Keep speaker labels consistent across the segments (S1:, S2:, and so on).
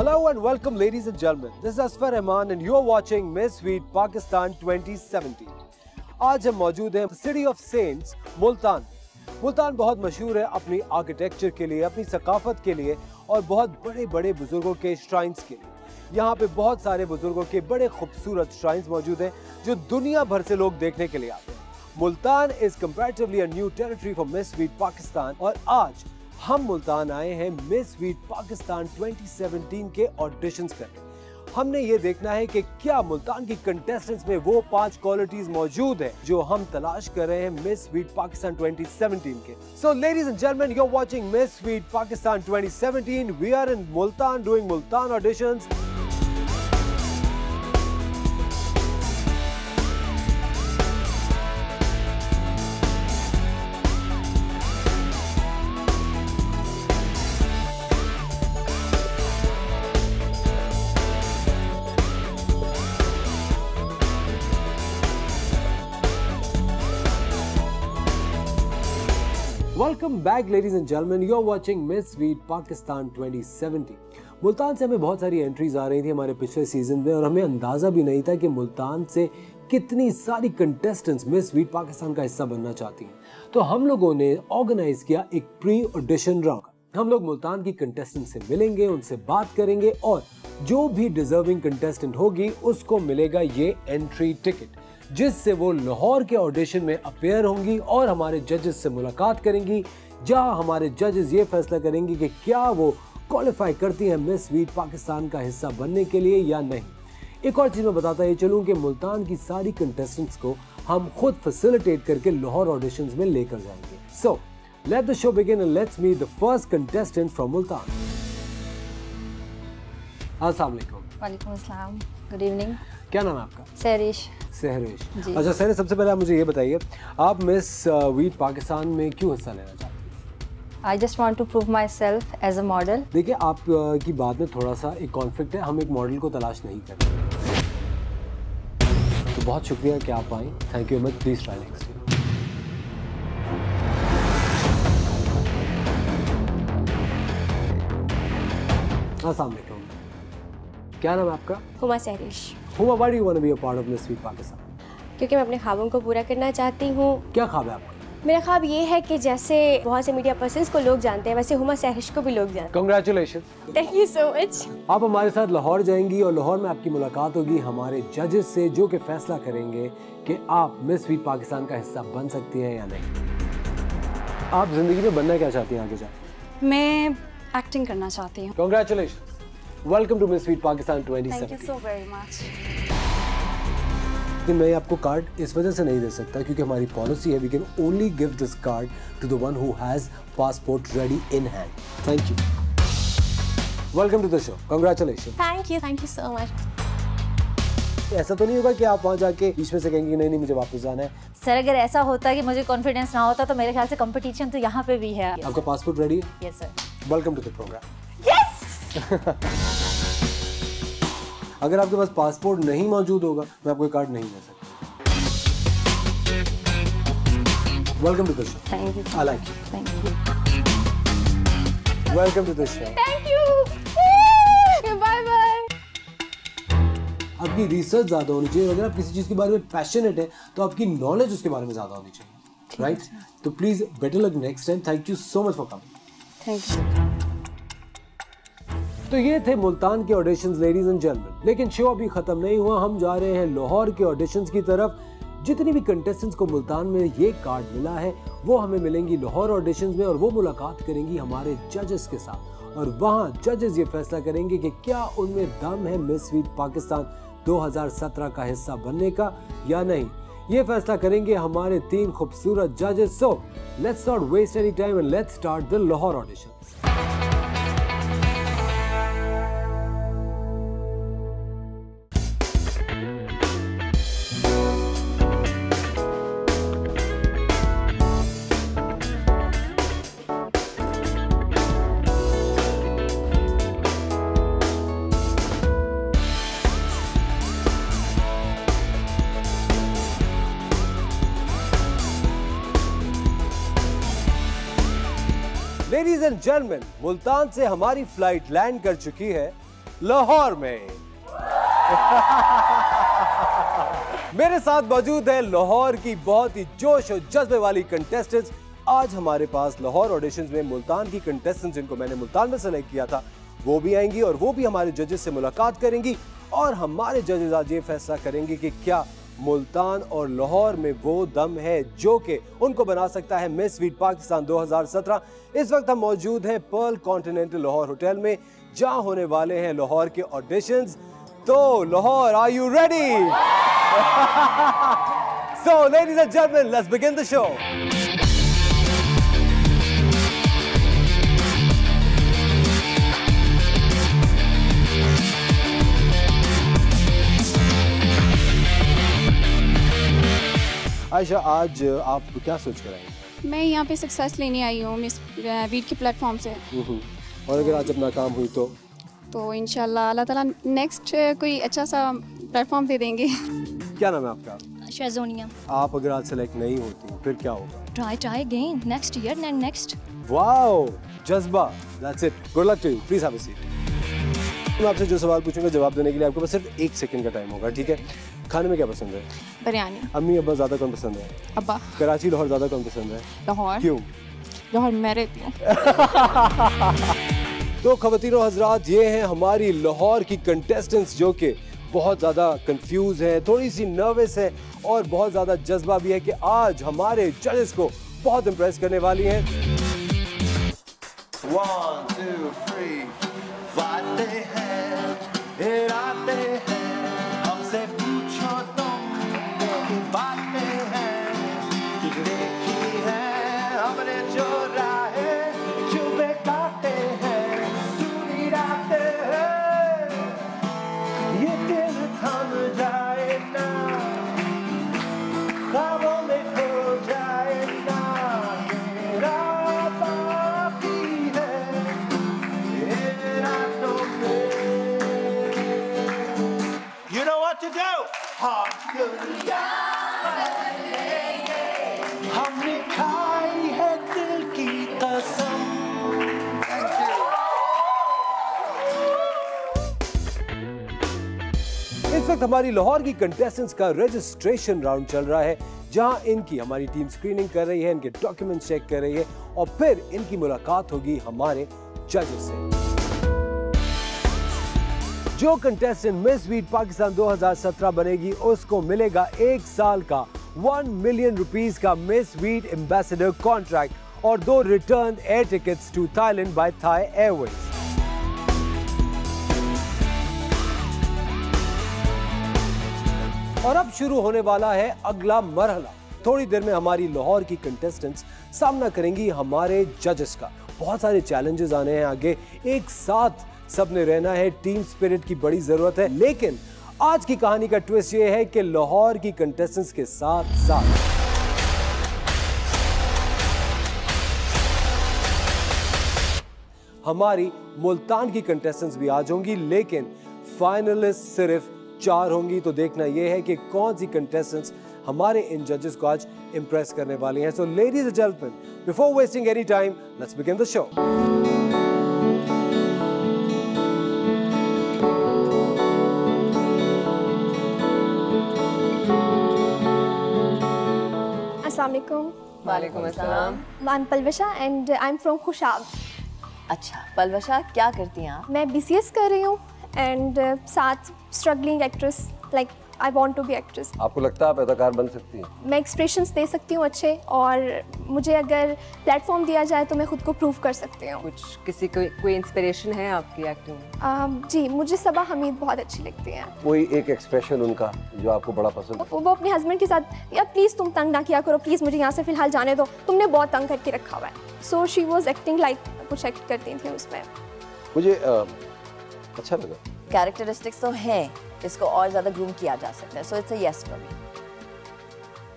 S1: Hello and welcome, ladies and gentlemen. This is Asfar Rahman and you're watching Miss Sweet Pakistan 2017. आज हम मौजूद हैं city of cents Multan. Multan बहुत मशहूर है अपनी आर्किटेक्चर के लिए, अपनी सकाफत के लिए और बहुत बड़े बड़े बुजुर्गों के श्राइन्स के लिए। यहाँ पे बहुत सारे बुजुर्गों के बड़े खूबसूरत श्राइन्स मौजूद हैं जो दुनिया भर से लोग देखने के लिए आते हैं। Multan is comparatively a new territory for miss sweet Pakistan और आज हम मुल्तान आए हैं मिस स्वीट पाकिस्तान 2017 के ऑडिशंस करने। हमने ये देखना है कि क्या मुल्तान की कंटेस्टेंट्स में वो 5 क्वालिटीज मौजूद है जो हम तलाश कर रहे हैं मिस स्वीट पाकिस्तान 2017 के। So ladies and gentleman, you are watching miss sweet Pakistan 2017। We are in Multan doing Multan auditions. Welcome back ladies and gentleman, you are watching miss sweet Pakistan 2017। Multan से हमें बहुत सारी एंट्रीज आ रही थी हमारे पिछले सीजन में और हमें अंदाजा भी नहीं था कि मुल्तान से कितनी सारी कंटेस्टेंट्स मिस स्वीट पाकिस्तान का हिस्सा बनना चाहती हैं। तो हम लोगों ने ऑर्गेनाइज किया एक प्री ऑडिशन राउंड। हम लोग मुल्तान की कंटेस्टेंट से मिलेंगे, उनसे बात करेंगे और जो भी डिजर्विंग कंटेस्टेंट होगी उसको मिलेगा ये एंट्री टिकट, जिससे वो लाहौर के ऑडिशन में अपीयर होंगी और हमारे जजेस से मुलाकात करेंगी, जहां हमारे जजेस ये फैसला करेंगे कि क्या वो क्वालिफाई करती हैं मिस स्वीट पाकिस्तान का हिस्सा बनने के लिए या नहीं। एक और चीज़ मैं बताता ही चलूं कि मुल्तान की सारी कंटेस्टेंट्स को हम खुद फैसिलिटेट करके लाहौर ऑडिशंस में लेकर जाएंगे। So let the show begin and let's meet the first contestant from Multan. अस्सलाम वालेकुम।
S2: वालेकुम अस्सलाम, गुड इवनिंग।
S1: क्या नाम है आपका?
S2: सहरिश।
S1: सहरिश, अच्छा सहरिश, सबसे पहले आप मुझे ये बताइए आप मिस स्वीट पाकिस्तान में क्यों हिस्सा लेना चाहते हैं?
S2: I just want to prove myself as a model.
S1: देखिए आप की बात में थोड़ा सा एक कॉन्फ्लिक्ट है, हम एक मॉडल को तलाश नहीं कर रहे। तो बहुत शुक्रिया कि आप आए, thank you much, please try next. अस्सलाम वालेकुम, क्या नाम है आपका?
S3: Huma Sehrish.
S1: Huma, why do you want to be a part of miss sweet Pakistan?
S3: क्योंकि मैं अपने ख्वाबों को पूरा करना चाहती हूँ।
S1: क्या ख्वाब है आपका?
S3: मेरा ख्वाब ये है कि जैसे बहुत से मीडिया पर्सन्स को लोग जानते हैं वैसे हुमा सहरिश को भी लोग जानते हैं।
S1: Congratulation,
S3: thank you so much.
S1: आप हमारे साथ लाहौर जाएंगी और लाहौर में आपकी मुलाकात होगी हमारे जजेस से, जो कि फैसला करेंगे कि आप मिस स्वीट पाकिस्तान का हिस्सा बन सकती हैं या नहीं। आप जिंदगी में बनना क्या चाहती हैं आगे जाकर?
S4: मैं एक्टिंग करना चाहती हूँ।
S1: Congratulation, welcome to miss sweet Pakistan 2017।
S4: Thank you so very much.
S1: लेकिन मैं आपको कार्ड इस वजह से नहीं दे सकता क्योंकि हमारी पॉलिसी है we can only give this card to the one who has passport ready in hand. Thank you, welcome to the show, congratulation.
S3: Thank you so much.
S1: ऐसा तो नहीं होगा कि आप वहाँ जाके बीच में से कहेंगे नहीं मुझे वापस जाना है?
S2: सर अगर ऐसा होता कि मुझे कॉन्फिडेंस ना होता तो मेरे ख्याल से कंपटीशन तो यहाँ पे भी है।
S1: आपका पासपोर्ट रेडी है?
S2: Yes sir.
S1: Welcome to the program. अगर आपके पास पासपोर्ट नहीं मौजूद होगा मैं आपको कार्ड नहीं दे सकता। Welcome to the show.
S2: Thank you.
S1: I like you.
S2: Thank you.
S1: Welcome to the show.
S3: Thank you. Bye bye.
S1: आपकी रिसर्च ज्यादा होनी चाहिए। अगर आप किसी चीज के बारे में पैशनेट है तो आपकी नॉलेज उसके बारे में ज्यादा होनी चाहिए, राइट? तो please better luck next time. Thank you so much for coming.
S2: Thank you.
S1: तो ये थे मुल्तान के ऑडिशंस लेडीज एंड जेंटलमैन, लेकिन शो अभी खत्म नहीं हुआ। हम जा रहे हैं लाहौर के ऑडिशंस की तरफ। जितनी भी कंटेस्टेंट्स को मुल्तान में ये कार्ड मिला है वो हमें मिलेंगी लाहौर ऑडिशंस में और वो मुलाकात करेंगी हमारे जजेस के साथ और वहाँ जजेस ये फैसला करेंगे कि क्या उनमें दम है मिस स्वीट पाकिस्तान 2017 का हिस्सा बनने का या नहीं। ये फैसला करेंगे हमारे 3 खूबसूरत जजेस। So let's not waste any time and let's start the Lahore auditions. Ladies and gentleman, Multan से हमारी फ्लाइट लैंड कर चुकी है। लाहौर में। मेरे साथ मौजूद है लाहौर की बहुत ही जोश और जज्बे वाली कंटेस्टेंट्स। आज हमारे पास लाहौर ऑडिशंस में मुल्तान की कंटेस्टेंट्स जिनको मैंने मुल्तान में सेलेक्ट किया था वो भी आएंगी और वो भी हमारे जजेस से मुलाकात करेंगी और हमारे जजेस आज ये फैसला करेंगे कि क्या मुल्तान और लाहौर में वो दम है जो कि उनको बना सकता है मिस वीट पाकिस्तान 2017। इस वक्त हम मौजूद हैं पर्ल कॉन्टिनेंटल लाहौर होटल में जहां होने वाले हैं लाहौर के ऑडिशंस। तो Lahore, are you ready? So ladies and gentlemen, let's begin the show. Ayesha, आज आप क्या सोच कर आए?
S4: मैं यहाँ पे सक्सेस लेने आई हूँ मिस वीट के प्लेटफॉर्म से।
S1: और अगर आज अपना काम हुई तो
S4: इंशाल्लाह अल्लाह ताला नेक्स्ट कोई अच्छा सा प्लेटफॉर्म दे देंगे।
S1: क्या नाम है आपका?
S2: शाज़ोनिया।
S1: आप अगर आज सेलेक्ट नहीं होती फिर क्या होगा?
S2: Try again next year and next.
S1: Wow, जज्बा, that's it. Good luck to you, please have a seat. मैं आपसे जो सवाल पूछूंगा जवाब देने के लिए आपके पास सिर्फ 1 सेकंड का टाइम होगा, ठीक है? खाने में क्या पसंद है?
S4: बिरयानी।
S1: अम्मी अब्बा ज्यादा कौन पसंद है?
S4: अब्बा।
S1: कराची लाहौर ज्यादा कौन पसंद है?
S4: लाहौर।
S1: क्यों?
S4: लाहौर मैं रहती हूँ।
S1: तो ख़वातीनो हज़रात, ये हैं हमारी लाहौर की कंटेस्टेंट्स जो कि बहुत ज़्यादा कंफ्यूज हैं, थोड़ी सी नर्वस है और बहुत ज़्यादा जज्बा भी है कि आज हमारे जजेस को बहुत इम्प्रेस करने वाली हैं।
S5: 1 2 3 बातें हैं, इरादे हैं, हमसे पूछो तुम मेरी बातें हैं, देखी है हमने जो राहें चुभे काटे हैं, चुनी रातें हैं, ये दिल थम जाए ना, ख्वाबों में खो जाए ना, तेरा बाकी है ये रातों में। You know what to do? हम दुनिया हमने खाई है दिल की कसम। Thank you.
S1: इस वक्त हमारी लाहौर की कंटेस्टेंट्स का रजिस्ट्रेशन राउंड चल रहा है जहां इनकी हमारी टीम स्क्रीनिंग कर रही है, इनके डॉक्यूमेंट्स चेक कर रही है और फिर इनकी मुलाकात होगी हमारे जजेस से। जो कंटेस्टेंट मिस वीट पाकिस्तान 2017 बनेगी उसको मिलेगा 1 साल का 1 मिलियन रुपीस का मिस वीट एम्बेसडर कॉन्ट्रैक्ट और 2 return air tickets to Thailand by Thai Airways. और अब शुरू होने वाला है अगला मरहला। थोड़ी देर में हमारी लाहौर की कंटेस्टेंट्स सामना करेंगी हमारे जजेस का। बहुत सारे चैलेंजेस आने हैं आगे, एक साथ सबने रहना है, टीम स्पिरिट की बड़ी जरूरत है। लेकिन आज की कहानी का ट्विस्ट ये है कि लाहौर की कंटेस्टेंट्स के साथ साथ हमारी मुल्तान की कंटेस्टेंट्स भी आ जाएंगी, लेकिन फाइनलिस्ट सिर्फ 4 होंगी। तो देखना यह है कि कौन सी कंटेस्टेंट्स हमारे इन जजेस को आज इंप्रेस करने वाली हैं। सो ladies and gentleman, before wasting any time, let's begin the show.
S3: अस्सलाम वालेकुम।
S6: वालेकुम अस्सलाम।
S3: I am Palwasha and I am from Khushab.
S6: अच्छा, पलवशा क्या करती हैं आप?
S3: मैं BCS कर रही हूँ एंड साथ struggling actress, like I want to be actress.
S7: आपको लगता है आप अदाकार बन सकती हैं?
S3: मैं एक्सप्रेशंस दे सकती हूँ अच्छे और मुझे अगर प्लेटफॉर्म दिया जाए तो मैं खुद को प्रूव कर सकती हूँ।
S6: कुछ किसी कोई इंस्पिरेशन है आपकी एक्टिंग में?
S3: जी, मुझे सबा हमीद बहुत अच्छी लगती हैं।
S7: कोई एक एक्सप्रेशन उनका जो आपको बड़ा पसंद है?
S3: वो अपने हस्बैंड के साथ, यार प्लीज़ तुम तंग ना किया करो, प्लीज़ मुझे यहाँ से फिलहाल जाने दो, तुमने बहुत तंग करके रखा हुआ है। So she was acting like कुछ एक्ट करती थी उसमें।
S7: मुझे अच्छा लगा।
S6: कैरेक्टरिस्टिक्स तो हैं, इसको और ज़्यादा ग्रूम किया जा सकता है। So it's a yes for me.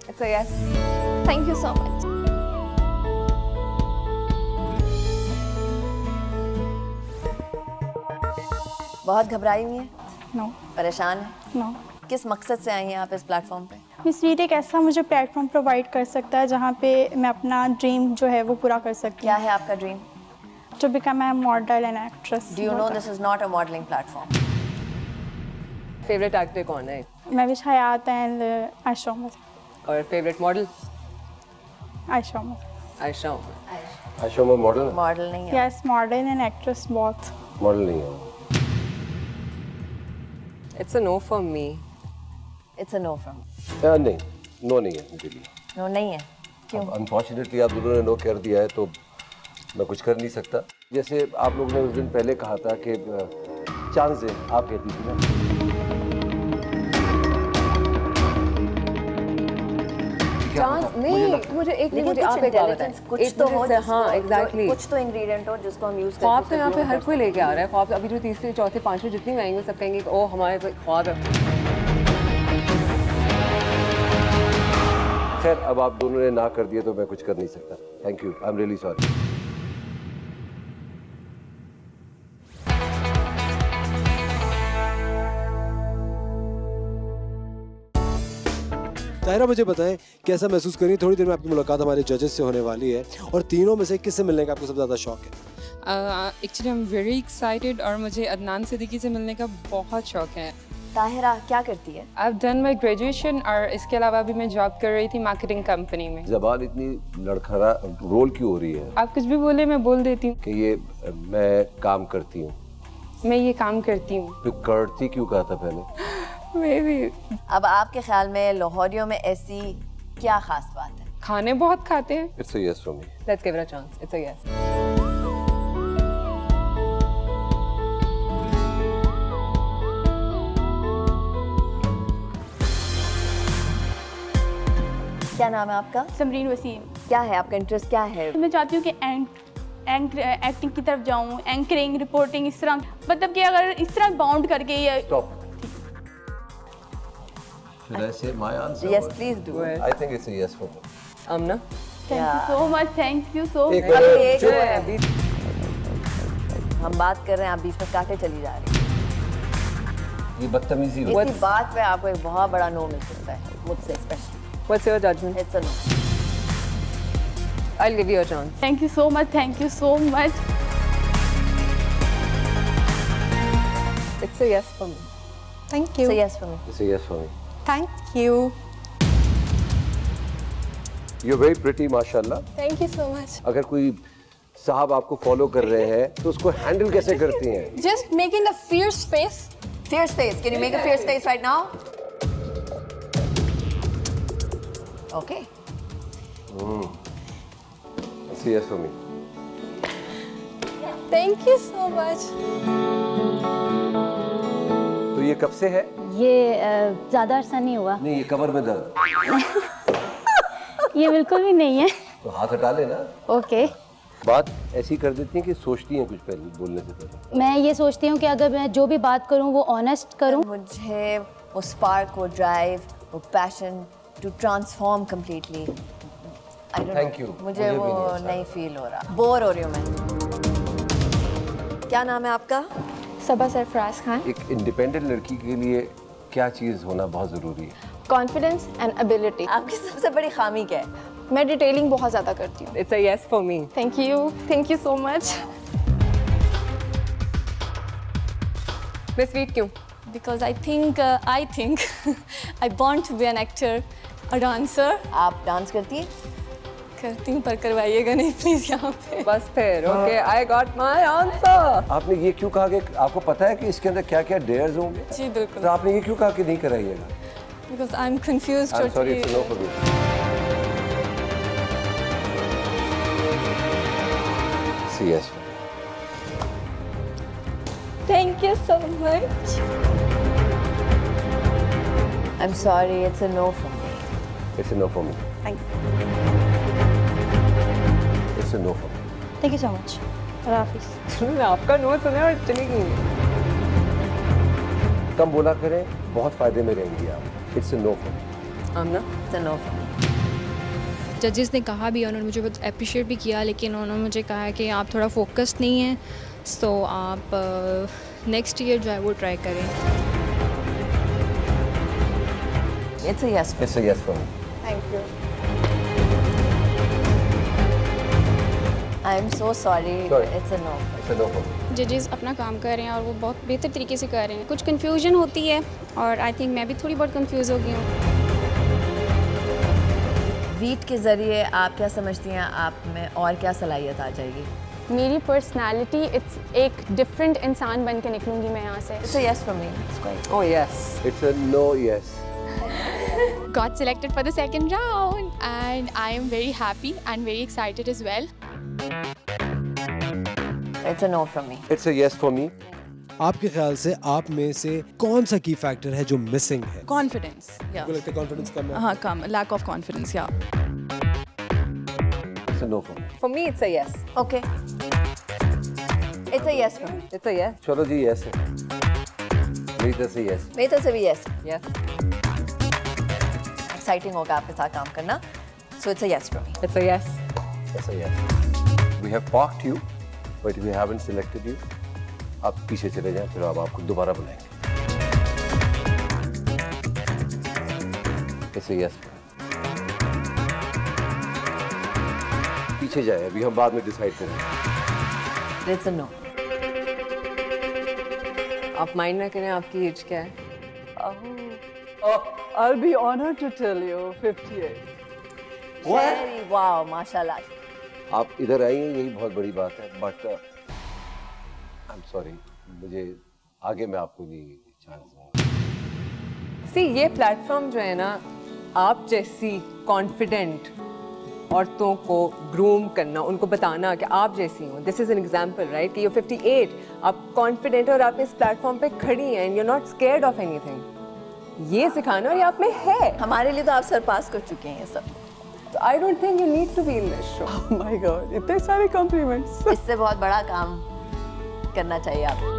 S6: It's a yes.
S3: Thank you so much.
S6: बहुत घबराई हुई है?
S4: नो।
S6: परेशान है?
S4: नो।
S6: किस मकसद से आई हैं आप इस प्लेटफॉर्म पे?
S4: मिस वीट एक ऐसा मुझे प्लेटफॉर्म प्रोवाइड कर सकता है जहाँ पे मैं अपना ड्रीम जो है वो पूरा कर सकती हूँ।
S6: क्या है आपका dream?
S4: To become a model and actress.
S6: Do you know this is not a modeling platform?
S8: Favourite actor कौन है?
S4: Mavish Hayat and Aisha Umar.
S8: और favourite model?
S4: Aisha Umar.
S8: Aisha Umar.
S7: आशा में मॉडल
S6: मॉडल नहीं है.
S4: Yes, model and actress both.
S7: Model नहीं है.
S8: It's a no for me.
S6: It's a no from.
S7: नहीं, नो नहीं है मेरे लिए.
S6: No नहीं है. क्यों?
S7: अनफॉर्चुनेटली आप दोनों ने नो कर दिया है तो मैं कुछ कर नहीं सकता. जैसे आप लोगों ने उस दिन पहले कहा था कि चांस दे, आप कहती थी ना.
S8: चांस नहीं, मुझे एक नहीं, मुझे आप एक बात बताएं.
S6: कुछ तो हो.
S8: हाँ, एग्जैक्टली.
S6: कुछ तो इंग्रेडिएंट हो जिसको हम यूज करते हैं.
S8: ख्वाब तो यहाँ पे हर कोई लेके आ रहा है. ख्वाब अभी जो तीसरे चौथे पांचवें जितनी भी आएंगे सब कहेंगे ओ हमारे तो ख्वाब है.
S7: खैर अब आप दोनों ने ना कर दिया तो मैं कुछ कर नहीं सकता. Thank you. I am really sorry.
S1: Tahira मुझे बताएं कैसा महसूस करें. थोड़ी देर में आपकी मुलाकात हमारे जजेस से होने वाली है और तीनों में से किससे मिलने का आपको सबसे ज़्यादा शौक है?
S9: Actually I am very excited और मुझे अदनान सिद्दीकी से मिलने का बहुत शौक है.
S6: ताहिरा क्या करती है?
S9: I have done my graduation और इसके अलावा भी मैं जॉब कर रही थी मार्केटिंग कंपनी में.
S7: ज़बान इतनी लड़खड़ा रोल क्यों हो रही है?
S9: आप कुछ भी बोले मैं बोल देती हूँ
S7: कि ये मैं काम करती हूँ.
S9: मैं ये काम करती हूँ.
S7: फिर करती क्यों कहा था पहले?
S9: Maybe.
S6: अब आपके ख्याल में लाहौरियों में ऐसी क्या खास बात है?
S9: खाने बहुत खाते हैं.
S7: It's a yes from me.
S8: Let's give it a chance. It's a yes.
S6: क्या नाम है आपका?
S4: समरीन वसीम.
S6: क्या है आपका इंटरेस्ट क्या है?
S4: मैं चाहती हूँ कि एक्टिंग की तरफ जाऊँ, एंकरिंग, रिपोर्टिंग, इस तरह, मतलब कि अगर इस तरह बाउंड करके ये.
S7: Stop. Should I say my answer?
S6: Yes, please do.
S7: I think it's a yes for me.
S8: Amna?
S4: Thank you so much. Thank you so
S7: एक
S4: much.
S7: मिनट, चुप.
S8: अभी
S6: हम बात कर रहे हैं, आप बीच में काटे चली जा रही हैं.
S7: ये बदतमीजी है.
S6: इसी बात पे आपको एक बहुत बड़ा नो मिल सकता है मुझसे specially.
S8: What's your judgment?
S6: It's a no.
S8: I'll give you a chance.
S4: Thank you so much. Thank you so much.
S8: It's a yes for me.
S2: Thank
S6: It's
S2: you.
S6: a yes for me.
S7: It's a yes for me.
S2: Thank you.
S7: You're very pretty, माशाल्लाह.
S3: Thank you so much.
S7: अगर कोई साहब आपको follow कर रहे हैं तो उसको हैंडल कैसे करती हैं?
S3: Just making the fierce face.
S6: Fierce face. Can you make a fierce face right now? Okay.
S7: It's a yes for me.
S3: Thank you so much.
S7: तो ये कब से है?
S2: ये ज़्यादा अरसा नहीं हुआ.
S7: नहीं, ये कमर में दर्द.
S2: ये बिल्कुल भी नहीं है.
S7: तो हाथ हटा लेना.
S2: ओके.
S7: बात ऐसी कर देती हैं कि सोचती हैं कुछ पहले बोलने से पहले.
S2: मैं ये सोचती हूँ कि अगर मैं जो भी बात करूँ वो ऑनेस्ट करूँ.
S6: मुझे वो स्पार्क, वो ड्राइव, वो passion to transform completely.
S7: Thank you.
S6: मुझे वो नहीं फील हो रहा. बोर हो रही हूँ मैं. क्या नाम है आपका?
S3: सबा सरफराज खान.
S7: एक इंडिपेंडेंट लड़की के लिए क्या चीज़ होना बहुत ज़रूरी है?
S3: Confidence and ability.
S6: आपकी सबसे बड़ी खामी क्या है?
S3: मैं डिटेलिंग बहुत ज़्यादा करती हूँ.
S8: It's a yes for me.
S3: Thank you so much.
S8: Miss Sweet क्यों?
S10: Because I think I born to be an actor, a dancer.
S6: आप डांस करती हैं?
S10: करती हूँ पर करवाइएगा नहीं प्लीज यहाँ पे.
S8: बस फिर okay, I got my answer.
S7: आपने ये क्यों कहा कि आपको पता है कि इसके अंदर क्या क्या डेयर्स होंगे?
S10: जी बिल्कुल.
S7: तो आपने ये क्यों कहा कि नहीं कराइएगा?
S10: Because I'm confused.
S7: I'm sorry, it's a no for me. It's a yes for me.
S10: Thank you so much.
S6: I'm sorry, it's a no for me.
S7: It's a no for me.
S10: Thank you.
S7: It's a no for me.
S2: Thank you so much.
S8: सुनिए आपका no सुने और चली गई.
S7: कम बोला करें, बहुत फायदे में रहेंगी आप. It's a no for me.
S8: Amna?
S6: It's a no for me.
S11: जजेस ने कहा भी, उन्होंने मुझे बहुत अप्रिशिएट भी किया, लेकिन उन्होंने मुझे कहा कि आप थोड़ा फोकस्ड नहीं हैं, तो आप नेक्स्ट ईयर जो है वो ट्राई करें.
S6: It's a yes.
S7: It's a yes for me.
S3: Thank you.
S6: I am so sorry, it's a no.
S7: It's a no for me.
S11: जजेस अपना काम कर रहे हैं और वो बहुत बेहतर तरीके से कर रहे हैं। कुछ कन्फ्यूजन होती है और आई थिंक मैं भी थोड़ी बहुत कंफ्यूज हो गई हूँ।
S6: वीट के ज़रिए आप क्या समझती हैं आप में और क्या सलाहियत आ जाएगी?
S10: मेरी पर्सनालिटी, इट्स एक डिफरेंट इंसान बन के निकलूंगी मैं यहाँ से।
S6: It's a yes from me. It's quite.
S8: Oh yes.
S7: It's a no yes.
S12: Got selected for the second round and I am very happy and very excited as well.
S6: It's a no from me.
S7: It's a yes for me.
S1: आपके ख्याल से आप में से कौन सा की factor है जो मिसिंग है?
S13: कॉन्फिडेंस।
S1: आपको लगता है कॉन्फिडेंस कम है?
S13: हाँ, कम, लैक ऑफ कॉन्फिडेंस। या
S7: It's a no for me.
S8: For me, it's a yes.
S6: Okay. It's a yes from me.
S8: It's a yes.
S7: चलो जी yes है। मेरी तरफ से yes।
S6: मेरी तरफ से भी yes.
S8: Yes.
S6: Exciting होगा आपके साथ काम करना. So it's a yes from me.
S8: It's a yes.
S7: It's a yes. We have parked you, but we haven't selected you. आप पीछे चले जाएं, फिर हम आपको दोबारा बुलाएंगे। It's a yes. पीछे जाए, अभी हम बाद में डिसाइड करेंगे।
S6: It's a no.
S8: आप माइंड ना करें, आपकी एज क्या है?
S14: I'll be honored to tell you 58.
S6: Very wow, माशाल्लाह।
S7: आप इधर आई हैं, यही बहुत बड़ी बात है, बट आई एम सॉरी, मुझे आगे मैं आपको नहीं चांस दूंगा।
S8: See, ये प्लेटफॉर्म जो है ना, आप जैसी कॉन्फिडेंट औरतों को ग्रूम करना, उनको बताना कि आप जैसी हो, this is an example, right? you're 58, आप कॉन्फिडेंट और आप इस प्लेटफॉर्म पे खड़ी हैं, you're not scared of anything, ये सिखाना और ये आप में है।
S6: हमारे लिए तो आप सरपास कर चुके हैं ये सब।
S8: So I don't think you need to be in this show.
S14: Oh my God, इतने सारे compliments.
S6: इससे बहुत बड़ा काम करना चाहिए आपको।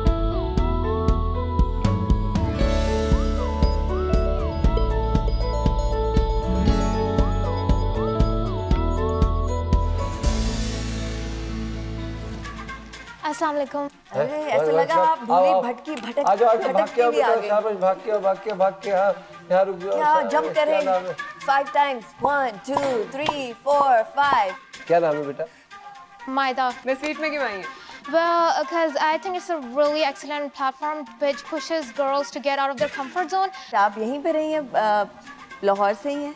S3: अस्सलाम वालेकुम।
S6: अरे ऐसा लगा आप भूमि भटकी भटक भटकती भी आ गई।
S7: भाग के यहाँ रुक जाओ।
S6: क्या जंप करें 5 times 1 2 3 4 5।
S7: क्या नाम है बेटा?
S2: Maida.
S8: मैं स्वीट में क्यों आई?
S2: Well, because I think it's a really excellent platform which pushes girls to get out of their comfort zone.
S6: आप यहीं पे रही हैं, लाहौर से ही हैं?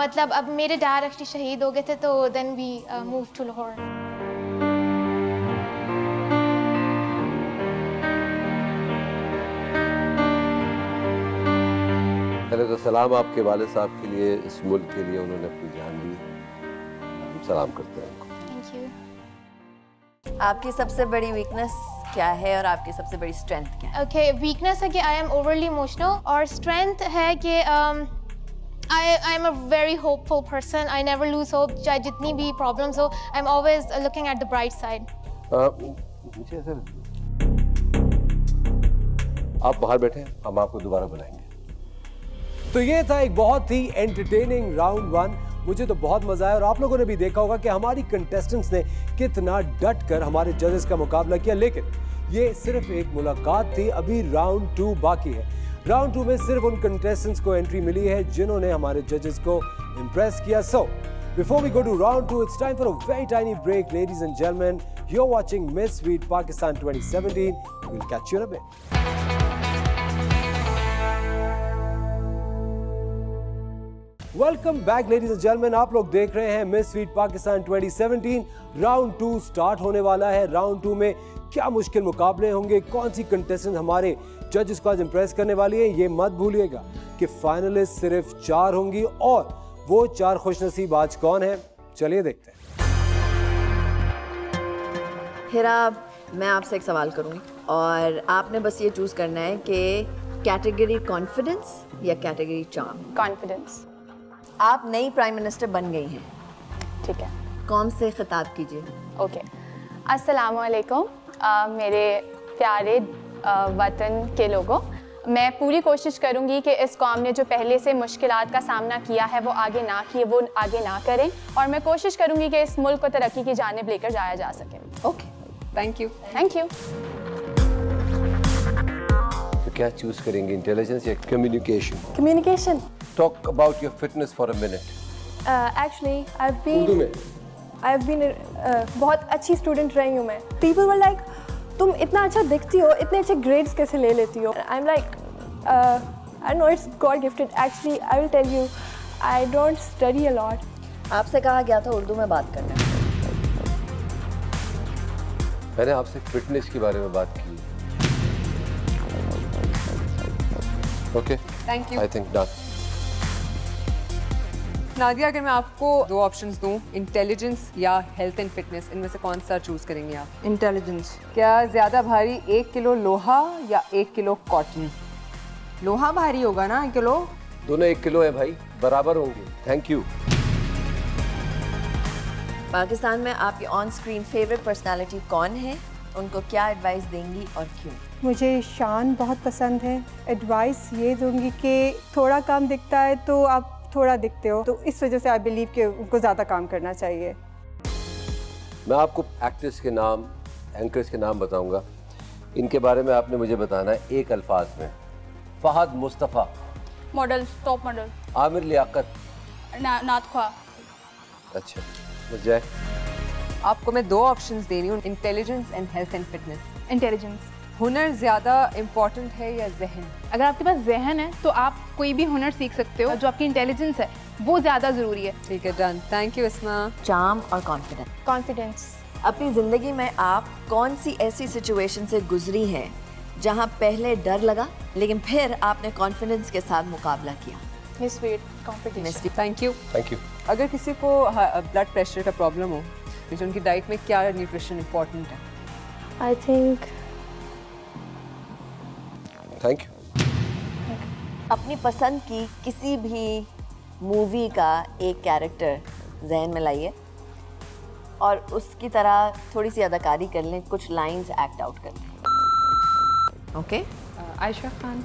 S2: मतलब अब मेरे डैड एक्चुअली शहीद हो गए थे तो then we moved to Lahore.
S7: पहले तो सलाम आपके वाले साहब के लिए, इस मुल्क के लिए उन्होंने अपनी जान दी, हम सलाम करते हैं उनको।
S2: Thank you.
S6: आपकी सबसे बड़ी वीकनेस क्या है और आपकी सबसे बड़ी स्ट्रेंथ क्या है?
S2: Okay, weakness है कि I am overly emotional और strength है कि I am a very hopeful person. I never lose hope. चाहे जितनी भी problems हो, I'm always looking at the bright side.
S7: मुझे ऐसा आप बाहर बैठे, हम आपको दोबारा बुलाएंगे।
S1: तो ये था एक बहुत ही एंटरटेनिंग राउंड 1। मुझे तो बहुत मजा आया और आप लोगों ने भी देखा होगा कि हमारी कंटेस्टेंट्स ने कितना डट कर हमारे जजेस का मुकाबला किया। लेकिन ये सिर्फ एक मुलाकात थी, अभी राउंड 2 बाकी है। राउंड 2 में सिर्फ उन कंटेस्टेंट्स को एंट्री मिली है जिन्होंने हमारे जजेस को इम्प्रेस किया। So before we go to round 2, it's time for a very tiny break, ladies and gentleman. You are watching miss sweet Pakistan 2017। Will catch you in a bit. Welcome back ladies and gentleman, आप लोग देख रहे हैं Miss sweet Pakistan 2017। Round 2 start होने वाला है। Round 2 में क्या मुश्किल मुकाबले होंगे, कौन सी कंटेस्टेंट हमारे जजेस को आज इंप्रेस करने वाली है, ये मत भूलिएगा कि फाइनलिस्ट सिर्फ 4 होंगी और वो 4 खुशनसीब आज कौन है, चलिए देखते हैं।
S6: हिरा, मैं आपसे एक सवाल करूंगी और आपने बस ये चूज करना है कि कैटेगरी कॉन्फिडेंस या कैटेगरी चार्म।
S10: कॉन्फिडेंस।
S6: आप नई प्राइम मिनिस्टर बन गई हैं,
S10: ठीक है?
S6: कौन से खिताब कीजिए।
S10: ओके, अस्सलाम वालेकुम मेरे प्यारे वतन के लोगों, मैं पूरी कोशिश करूंगी कि इस कौम ने जो पहले से मुश्किलात का सामना किया है वो आगे ना करें और मैं कोशिश करूंगी कि इस मुल्क को तरक्की की जानिब लेकर जाया जा सके।
S6: Okay,
S8: thank you.
S10: Thank you.
S7: तो क्या चूज करेंगे, इंटेलिजेंस या communication?
S3: Communication.
S7: Talk about your fitness for a minute.
S3: Actually, I've been.
S7: Urdu में
S3: आई हैव बीन बहुत अच्छी स्टूडेंट रही हूँ मैं. पीपल वर लाइक तुम इतना अच्छा दिखती हो, इतने अच्छे ग्रेड्स कैसे ले लेती हो. I am like I know it's God gifted. Actually I will tell you I don't study a lot.
S6: आपसे कहा गया था उर्दू में बात करना.
S7: मैंने आपसे फिटनेस के बारे में बात की. Okay,
S8: thank you.
S7: I think done.
S8: Nadia, अगर मैं आपको 2 ऑप्शंस दूं, इंटेलिजेंस या हेल्थ एंड फिटनेस, इनमें से कौन सा चूज करेंगे आप?
S14: इंटेलिजेंस.
S8: क्या ज़्यादा भारी 1 किलो लोहा या 1 किलो कॉटन?
S14: लोहा भारी होगा ना 1 किलो.
S7: दोनों 1 किलो है भाई, बराबर होंगे. Thank you.
S6: पाकिस्तान में आपकी ऑन स्क्रीन फेवरेट पर्सनालिटी कौन है? उनको क्या एडवाइस देंगी और क्यों?
S15: मुझे शान बहुत पसंद है. एडवाइस ये दूंगी कि थोड़ा काम दिखता है तो आप थोड़ा दिखते हो, तो इस वजह से आई बिलीव कि उनको ज़्यादा काम करना चाहिए.
S7: मैं आपको एक्टर्स के नाम, एंकर्स के नाम बताऊंगा. इनके बारे में आपने मुझे बताना है एक अल्फाज में. Fahad Mustafa,
S4: model, top model.
S7: Aamir Liaquat,
S4: नात ख्वा.
S7: अच्छा, मुझे जाए.
S8: आपको मैं 2 ऑप्शंस दे रही हूँ, intelligence and health and fitness.
S4: Intelligence.
S8: हुनर ज़्यादा इम्पोर्टेंट है या जहन?
S12: अगर आपके पास जहन है तो आप कोई भी हुनर सीख सकते हो. जो आपकी इंटेलिजेंस है वो ज़्यादा ज़रूरी है.
S8: ठीक है, डन. थैंक यू इस्मा.
S6: चार्म और कॉन्फिडेंस.
S3: कॉन्फिडेंस.
S6: अपनी ज़िंदगी में आप कौन सी ऐसी सिचुएशन से गुजरी हैं जहां पहले डर लगा लेकिन फिर आपने कॉन्फिडेंस के साथ मुकाबला किया?
S12: Miss wet competition.
S8: Thank you.
S7: Thank you.
S8: अगर किसी को ब्लड प्रेशर का प्रॉब्लम हो तो उनकी डाइट में क्या न्यूट्रिशन इम्पोर्टेंट है?
S3: I think.
S7: Thank you.
S6: अपनी पसंद की किसी भी मूवी का एक कैरेक्टर जहन में लाइए और उसकी तरह थोड़ी सी अदाकारी कर लें, कुछ लाइंस एक्ट आउट कर लें. Okay?
S9: Ayesha Khan.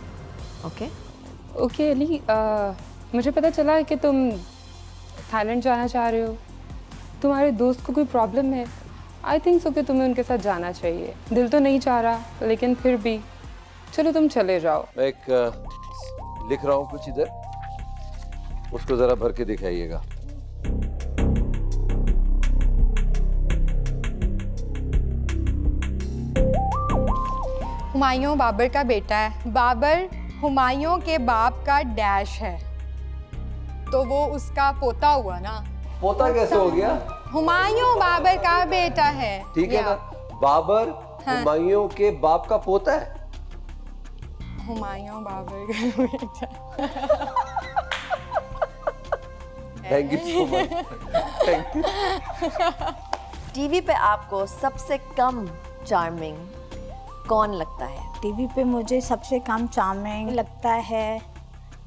S6: Okay.
S9: Okay Ali, मुझे पता चला कि तुम थाईलैंड जाना चाह रहे हो. तुम्हारे दोस्त को कोई प्रॉब्लम है. आई थिंक सो कि तुम्हें उनके साथ जाना चाहिए. दिल तो नहीं चाह रहा लेकिन फिर भी चलो तुम चले जाओ.
S7: मैं एक लिख रहा हूँ कुछ इधर, उसको जरा भर के दिखाइएगा.
S16: हुमायूं बाबर का बेटा है. बाबर हुमायूं के बाप का डैश है तो वो उसका पोता हुआ ना.
S7: पोता कैसे हो गया?
S16: हुमायूं बाबर का बेटा है.
S7: ठीक है ना, बाबर हुमायूं के बाप का पोता है.
S16: हुमायूं बाबर का बेटा.
S7: Thank you so much. Thank you.
S6: TV पे आपको सबसे कम चार्मिंग कौन लगता है?
S17: टीवी पे मुझे सबसे कम चार्मिंग लगता है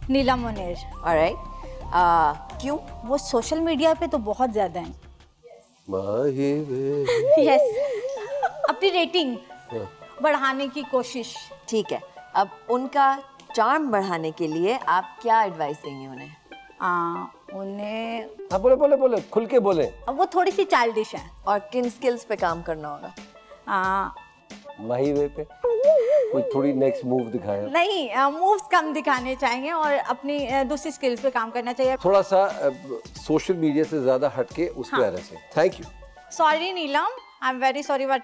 S17: नीलम मुनीर.
S6: ऑलराइट. क्यों?
S17: वो सोशल मीडिया पे तो बहुत ज़्यादा हैं. यस. अपनी रेटिंग बढ़ाने की कोशिश.
S6: ठीक है, अब उनका चार्म बढ़ाने के लिए आप क्या एडवाइस देंगे उन्हें?
S17: उन्हें
S7: हाँ, बोले बोले बोले, खुल के बोले.
S17: वो थोड़ी सी चाइल्डिश है.
S6: और किन स्किल्स पे काम करना होगा?
S7: माही वे पे कोई थोड़ी नेक्स्ट मूव दिखाया.
S17: नहीं, मूव्स कम दिखाने चाहिए और अपनी दूसरी स्किल्स पे काम करना चाहिए.
S7: थोड़ा सा सोशल मीडिया से ज्यादा हटके उस पे आना चाहिए. Thank you.
S17: Sorry Neelam, I am very sorry but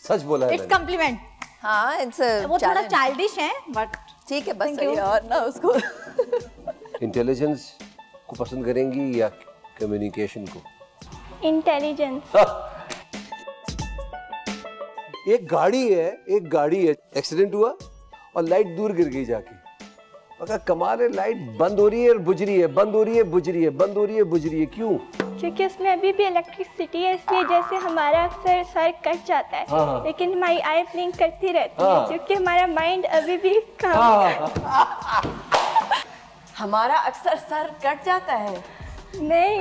S7: सच बोला है.
S17: It's complement.
S6: हाँ, इट्स
S17: वो थोड़ा चाइल्डिश है बट
S6: ठीक है, बस सही. और ना उसको
S7: इंटेलिजेंस को पसंद करेंगी या कम्युनिकेशन को?
S2: इंटेलिजेंस.
S7: एक गाड़ी है, एक्सीडेंट हुआ और लाइट दूर गिर गई जाके. अगर कमाल है, लाइट बंद हो रही है और बुझ रही है, बंद हो रही है, बुझ रही है, बंद हो रही है, बुझ रही है. क्यों?
S2: क्योंकि उसमें अभी भी इलेक्ट्रिसिटी है, इसलिए जैसे हमारा अक्सर सर कट जाता है.
S7: हाँ.
S2: लेकिन हमारी आई ब्लिंक करती रहती
S7: हाँ.
S2: है क्योंकि हमारा माइंड अभी भी काम करता है.
S6: हमारा अक्सर सर कट जाता है.
S2: नहीं,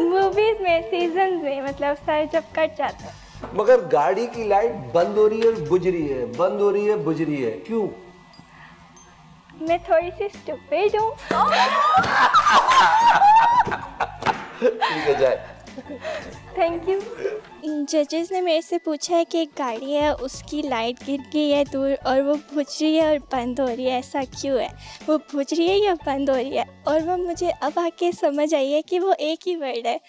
S2: मूवीज में, सीजन में, मतलब सर जब कट जाता है.
S7: मगर गाड़ी की लाइट बंद हो रही है और बुझ रही है, बंद हो रही है, बुझ रही है. क्यों?
S2: मैं थोड़ी सी स्टूपिड हूँ.
S7: ठीक है, जाए.
S18: Thank you. जजेस ने मेरे से पूछा है कि एक गाड़ी है उसकी लाइट गिर गई है दूर और वो बुझ रही है और बंद हो रही है, ऐसा क्यों है? वो बुझ रही है या बंद हो रही है? और वो मुझे अब आके समझ आई है कि वो एक ही वर्ड है।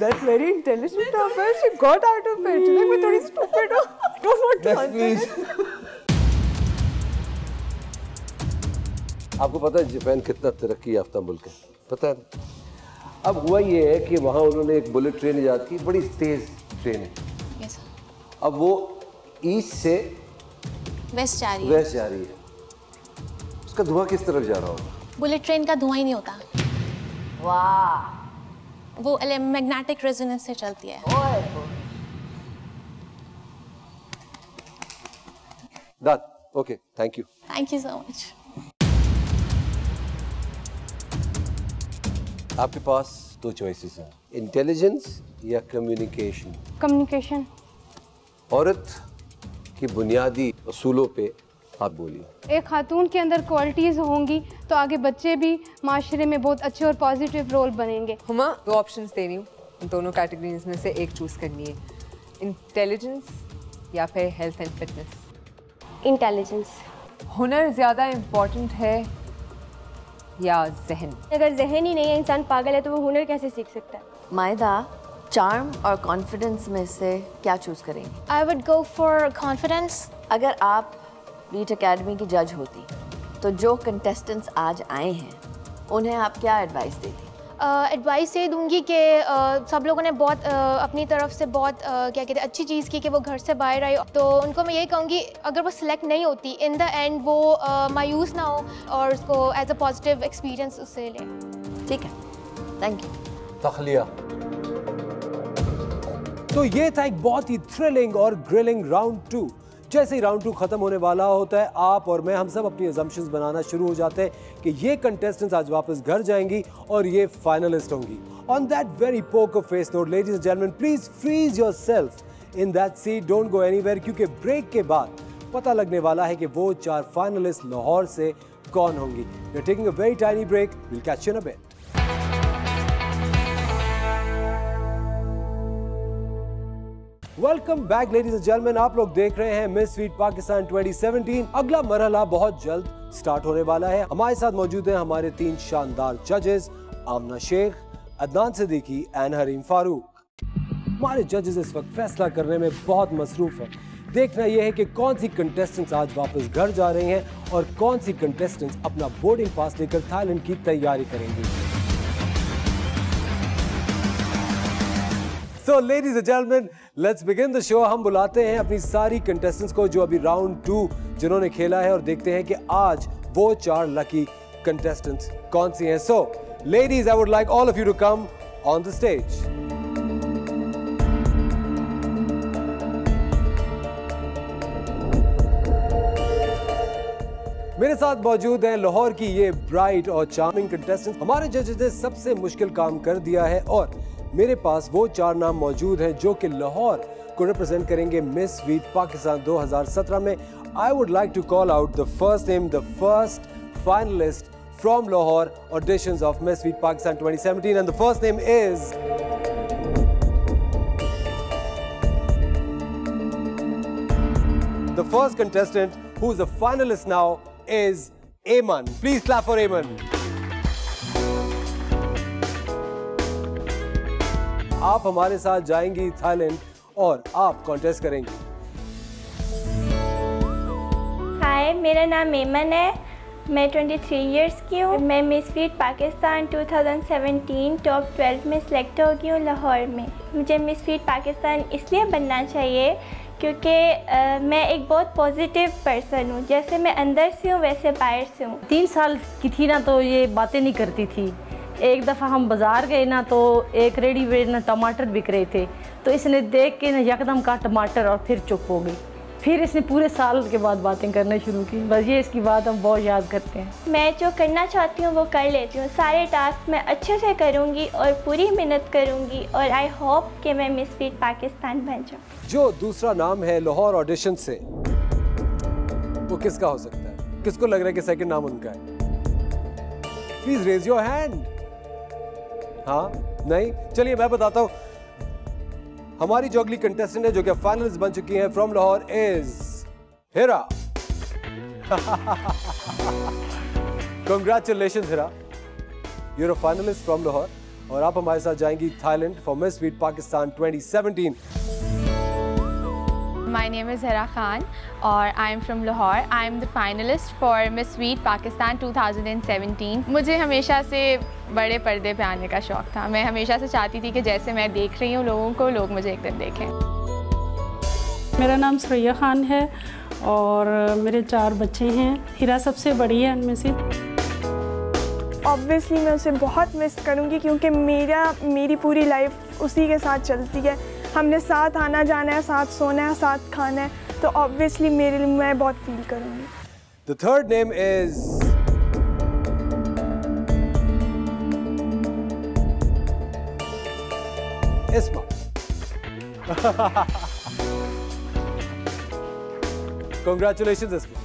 S8: That's very intelligent of her. She got out of it. Like मैं थोड़ी stupid हूँ. I don't want to answer it.
S7: आपको पता है जापान कितना तरक्की याफ्ता मुल्क है? पता है? अब हुआ ये है कि वहाँ उन्होंने एक बुलेट ट्रेन ईजाद की, बड़ी तेज ट्रेन है।
S2: yes.
S7: अब वो ईस्ट से
S2: वेस्ट जा रही है।
S7: उसका धुआं किस तरफ जा रहा होगा?
S2: बुलेट ट्रेन का धुआं ही नहीं होता।
S6: वाह,
S2: वो मैग्नेटिक रेजोनेंस से चलती है।
S7: Done. Okay, thank you.
S2: Thank you so much.
S7: आपके पास दो चॉइसेस हैं, इंटेलिजेंस या कम्युनिकेशन।
S3: कम्युनिकेशन।
S7: औरत की बुनियादी असूलों पे आप बोलिए।
S3: एक खातून के अंदर क्वालिटीज़ होंगी तो आगे बच्चे भी माशरे में बहुत अच्छे और पॉजिटिव रोल बनेंगे।
S8: हुमा, दो ऑप्शंस दे रही हूँ, दोनों कैटेगरीज में से एक चूज़ करनी है, इंटेलिजेंस या फिर हेल्थ एंड फिटनेस।
S3: इंटेलिजेंस।
S8: हुनर ज़्यादा इम्पोर्टेंट है या जहन?
S3: अगर जहन ही नहीं है, इंसान पागल है, तो वो हुनर कैसे सीख सकता है?
S6: मायदा, चार्म और कॉन्फिडेंस में से क्या चूज करेंगे?
S2: I would go for confidence.
S6: अगर आप रीट एकेडमी की जज होती तो जो कंटेस्टेंट्स आज आए हैं उन्हें आप क्या एडवाइस देती?
S2: एडवाइस ये दूंगी कि सब लोगों ने बहुत अपनी तरफ से बहुत क्या कहते हैं अच्छी चीज़ की कि वो घर से बाहर आई, तो उनको मैं यही कहूँगी अगर वो सिलेक्ट नहीं होती इन द एंड वो मायूस ना हो और उसको एज अ पॉजिटिव एक्सपीरियंस उससे ले।
S6: ठीक है, थैंक यू।
S1: तखलिया। तो ये था एक बहुत ही थ्रिलिंग और ग्रिलिंग राउंड 2। जैसे ही राउंड 2 खत्म होने वाला होता है, आप और मैं हम सब अपनी अजम्पशंस बनाना शुरू हो जाते हैं कि ये कंटेस्टेंट्स आज वापस घर जाएंगी और ये फाइनलिस्ट होंगी। On that very poker face note, ladies and gentleman, please freeze yourself in that seat, don't go anywhere, क्योंकि ब्रेक के बाद पता लगने वाला है कि वो 4 फाइनलिस्ट लाहौर से कौन होंगी। We are taking a very tiny break, will catch you in a bit. Welcome back ladies and gentleman, आप लोग देख रहे हैं मिस स्वीट पाकिस्तान 2017। अगला मरहला बहुत जल्द स्टार्ट होने वाला है। हमारे साथ मौजूद हैं हमारे 3 शानदार जजेस, आमना शेख, अदनान सिद्दीकी एंड हरीम फारूक। हमारे जजेस इस वक्त फैसला करने में बहुत मसरूफ हैं। देखना यह है कि कौन सी कंटेस्टेंट्स आज वापस घर जा रही हैं और कौन सी कंटेस्टेंट्स अपना बोर्डिंग पास लेकर थाईलैंड की तैयारी करेंगी। So ladies and gentlemen, let's begin the show। हम बुलाते हैं अपनी सारी कंटेस्टेंट्स को जो अभी राउंड 2 जिन्होंने खेला है और देखते हैं कि आज वो 4 लकी कंटेस्टेंट्स कौन सी हैं। So ladies, I would like all of you to come on the stage। मेरे साथ मौजूद हैं लाहौर की ये ब्राइट और चार्मिंग कंटेस्टेंट। हमारे जजेस ने सबसे मुश्किल काम कर दिया है और मेरे पास वो 4 नाम मौजूद हैं जो कि लाहौर को रिप्रेजेंट करेंगे मिस स्वीट पाकिस्तान 2017 में। I would like to call out the first name, the first finalist from Lahore auditions of miss sweet Pakistan 2017 and the first name is the first contestant who is the finalist now is Eman. Please clap for Eman. आप हमारे साथ जाएंगी Thailand और आप contest करेंगी।
S18: हाय, मेरा नाम एमन है, मैं 23 इयर्स की हूँ। मैं मिस स्वीट पाकिस्तान 2017 टॉप 12 में सिलेक्ट हो गई हूँ लाहौर में। मुझे मिस स्वीट पाकिस्तान इसलिए बनना चाहिए क्योंकि मैं एक बहुत पॉजिटिव पर्सन हूँ। जैसे मैं अंदर से हूँ वैसे बाहर से हूँ।
S19: 3 साल की थी ना तो ये बातें नहीं करती थी। एक दफ़ा हम बाज़ार गए ना तो एक रेडी पे ना टमाटर बिक रहे थे, तो इसने देख के ना यकदम कहा टमाटर और फिर चुप हो गई। फिर इसने पूरे साल के बाद बातें करना शुरू की। बस ये इसकी बात हम बहुत याद करते हैं।
S18: मैं जो करना चाहती हूँ वो कर लेती हूँ। सारे टास्क मैं अच्छे से करूँगी और पूरी मेहनत करूँगी और आई होप कि मैं मिस स्वीट पाकिस्तान बन जाऊँ।
S1: जो दूसरा नाम है लाहौर ऑडिशन से, वो किसका हो सकता है? किसको लग रहा है कि सेकंड नाम उनका है? Please raise your hand. हाँ, नहीं, चलिए मैं बताता हूं। हमारी जो अगली कंटेस्टेंट है जो कि फाइनलिस्ट बन चुकी है from Lahore is Hira. Congratulations Hira, you're a finalist from Lahore और आप हमारे साथ जाएंगी Thailand for miss sweet Pakistan 2017।
S12: My name is Hira Khan और I am from Lahore. I am the finalist for Miss Sweet Pakistan 2017. मुझे हमेशा से बड़े पर्दे पे आने का शौक़ था। मैं हमेशा से चाहती थी कि जैसे मैं देख रही हूँ लोगों को, लोग मुझे एक दिन देखें।
S20: मेरा नाम सरैया खान है और मेरे 4 बच्चे हैं। हिरा सबसे बड़ी है उनमें से।
S3: ऑब्वियसली मैं उसे बहुत मिस करूँगी क्योंकि मेरी पूरी लाइफ उसी के साथ चलती है। हमने साथ आना जाना है, साथ सोना है, साथ खाना है, तो ऑब्वियसली मेरे लिए मैं बहुत फील करूँगी।
S1: The third name is Isma. Congratulations Isma.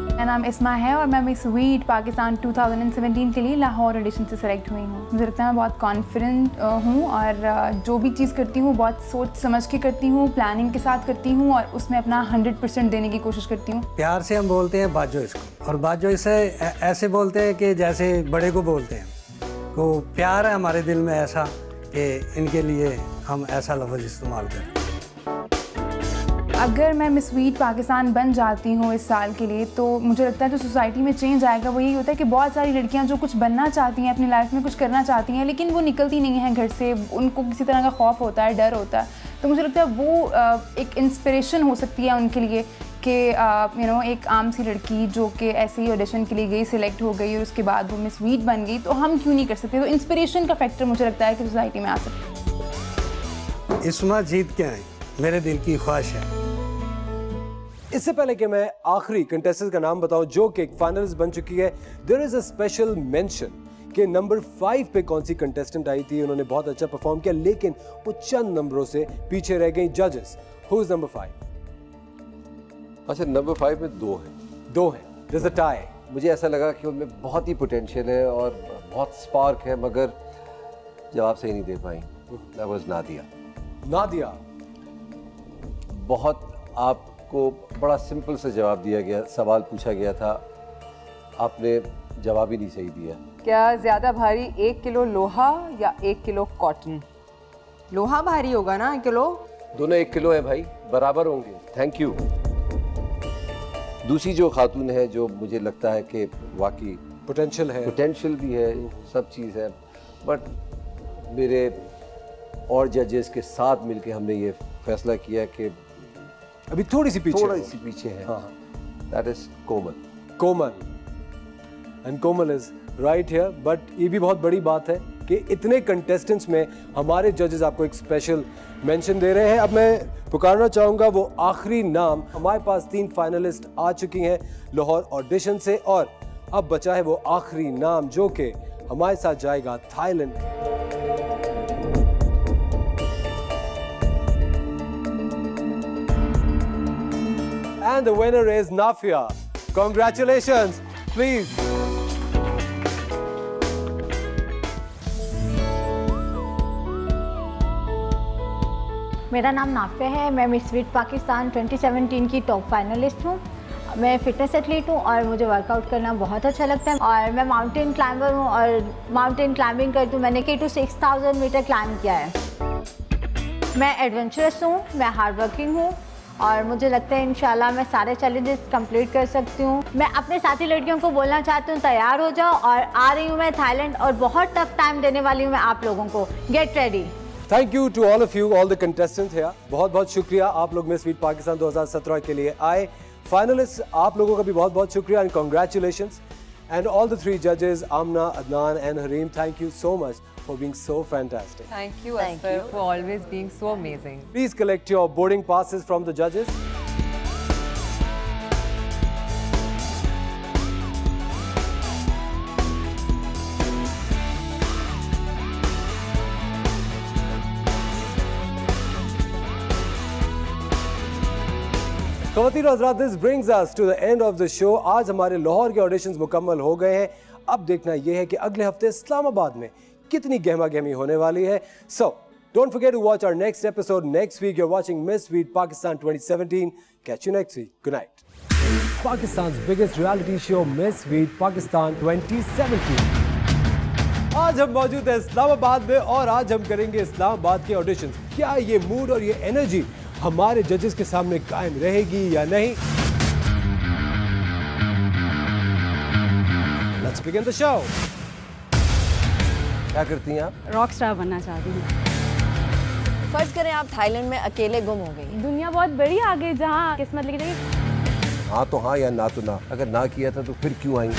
S12: मेरा नाम इस्मा है और मैं मिस स्वीट पाकिस्तान 2017 के लिए लाहौर ऑडिशन से सेलेक्ट हुई हूँ। मुझे लगता है मैं बहुत कॉन्फिडेंट हूँ और जो भी चीज़ करती हूँ बहुत सोच समझ के करती हूँ, प्लानिंग के साथ करती हूँ और उसमें अपना 100% देने की कोशिश करती हूँ।
S21: प्यार से हम बोलते हैं बाजो इसको, और बाजो इसे ऐसे बोलते हैं कि जैसे बड़े को बोलते हैं। तो प्यार है हमारे दिल में ऐसा कि इनके लिए हम ऐसा लफ्ज़ इस्तेमाल करें।
S12: अगर मैं मिस स्वीट पाकिस्तान बन जाती हूँ इस साल के लिए तो मुझे लगता है जो सोसाइटी में चेंज आएगा वो यही होता है कि बहुत सारी लड़कियाँ जो कुछ बनना चाहती हैं, अपनी लाइफ में कुछ करना चाहती हैं, लेकिन वो निकलती नहीं हैं घर से, उनको किसी तरह का खौफ होता है, डर होता है। तो मुझे लगता है वो एक इंस्पिरेशन हो सकती है उनके लिए कि एक आम सी लड़की जो कि ऐसे ही ऑडिशन के लिए गई, सिलेक्ट हो गई और उसके बाद वो मिस स्वीट बन गई, तो हम क्यों नहीं कर सकते। तो इंस्पिरेशन का फैक्टर मुझे लगता है कि सोसाइटी में आ सकता है।
S21: इस्मा जीत के आए, मेरे दिल की ख्वाहिश है।
S1: इससे पहले कि मैं आखिरी कंटेस्टेंट का नाम बताऊं जो कि एक फाइनलिस्ट बन चुकी है, there is a special mention कि नंबर 5 पे कौन सी कंटेस्टेंट आई थी। उन्होंने बहुत अच्छा परफॉर्म किया लेकिन वो चंद नंबरों से पीछे रह गई। जजेस, हु इज नंबर 5?
S7: अच्छा, नंबर 5 में 2 हैं।
S1: There is a tie.
S7: मुझे ऐसा लगा कि उनमें बहुत ही पोटेंशियल है और बहुत स्पार्क है, मगर जवाब सही नहीं दे पाई। That was Nadia. बहुत आपको बड़ा सिंपल से जवाब दिया गया, सवाल पूछा गया था, आपने जवाब ही नहीं सही दिया।
S8: क्या ज़्यादा भारी 1 किलो लोहा या 1 किलो कॉटन?
S14: लोहा भारी होगा ना 1 किलो।
S7: दोनों 1 किलो है भाई, बराबर होंगे। Thank you. दूसरी जो खातून है जो मुझे लगता है कि वाकई पोटेंशियल भी है, सब चीज़ है, बट मेरे और जजेस के साथ मिलके हमने ये फैसला किया कि
S1: अभी थोड़ी सी पीछे है।
S7: हाँ, that is
S1: Komal and Komal is right here. But ये भी बहुत बड़ी बात है कि इतने कंटेस्टेंट्स में हमारे जजेस आपको एक स्पेशल मेंशन दे रहे हैं। अब मैं पुकारना चाहूँगा वो आखिरी नाम। हमारे पास 3 फाइनलिस्ट आ चुकी हैं लाहौर ऑडिशन से और अब बचा है वो आखिरी नाम जो कि हमारे साथ जाएगा Thailand. And the winner is Nafia. Congratulations, please.
S17: मेरा नाम नाफिया है। मैं मिस स्वीट पाकिस्तान 2017 की टॉप फाइनलिस्ट हूँ। मैं फिटनेस एथलीट हूँ और मुझे वर्कआउट करना बहुत अच्छा लगता है और मैं माउंटेन क्लाइंबर हूँ और माउंटेन क्लाइंबिंग करती हूँ। मैंने K2 6000 मीटर क्लाइंब किया है। मैं एडवेंचरस हूँ, मैं हार्ड वर्किंग हूँ और मुझे लगता है इंशाल्लाह मैं सारे चैलेंजेस कंप्लीट कर सकती हूँ। मैं अपने साथी लड़कियों को बोलना चाहती हूँ तैयार हो जाओ और आ रही हूँ मैं थाईलैंड और बहुत टफ टाइम देने वाली हूँ मैं आप लोगों को। Get ready.
S1: Thank you to all of you, all the contestants here. बहुत बहुत शुक्रिया आप लोग मिस स्वीट पाकिस्तान 2017 के लिए आए। फाइनलिस्ट आप लोगों का भी बहुत बहुत शुक्रिया and congratulations. And all the 3 judges, Amna, Adnan and Hareem, thank you so much for being so fantastic.
S8: Thank you, Asfar, for always being so amazing.
S1: Please collect your boarding passes from the judges. ख़वातीन और हज़रात, this brings us to the end of the show. आज हमारे लाहौर के auditions मुकम्मल हो गए हैं। अब देखना यह है कि अगले हफ्ते इस्लामाबाद में कितनी गहमा गहमी होने वाली है। सो don't forget to watch our next episode next week. You're watching Miss Sweet Pakistan 2017. Catch you next week. Good night. Pakistan's biggest reality show Miss Sweet Pakistan 2017. आज हम मौजूद हैं इस्लामाबाद में और आज हम करेंगे इस्लामाबाद के ऑडिशंस। क्या ये मूड और ये एनर्जी हमारे जजेस के सामने कायम रहेगी या नहीं? Let's begin the show.
S7: क्या करती हैं आप?
S5: रॉक स्टार बनना चाहती हूँ।
S6: फर्ज करें आप थाईलैंड में अकेले गुम हो गई।
S5: दुनिया बहुत बड़ी आ गई जहाँ किस्मत लिखी जाएगी।
S7: हाँ तो हाँ या ना तो ना, अगर ना किया था तो फिर क्यों आई?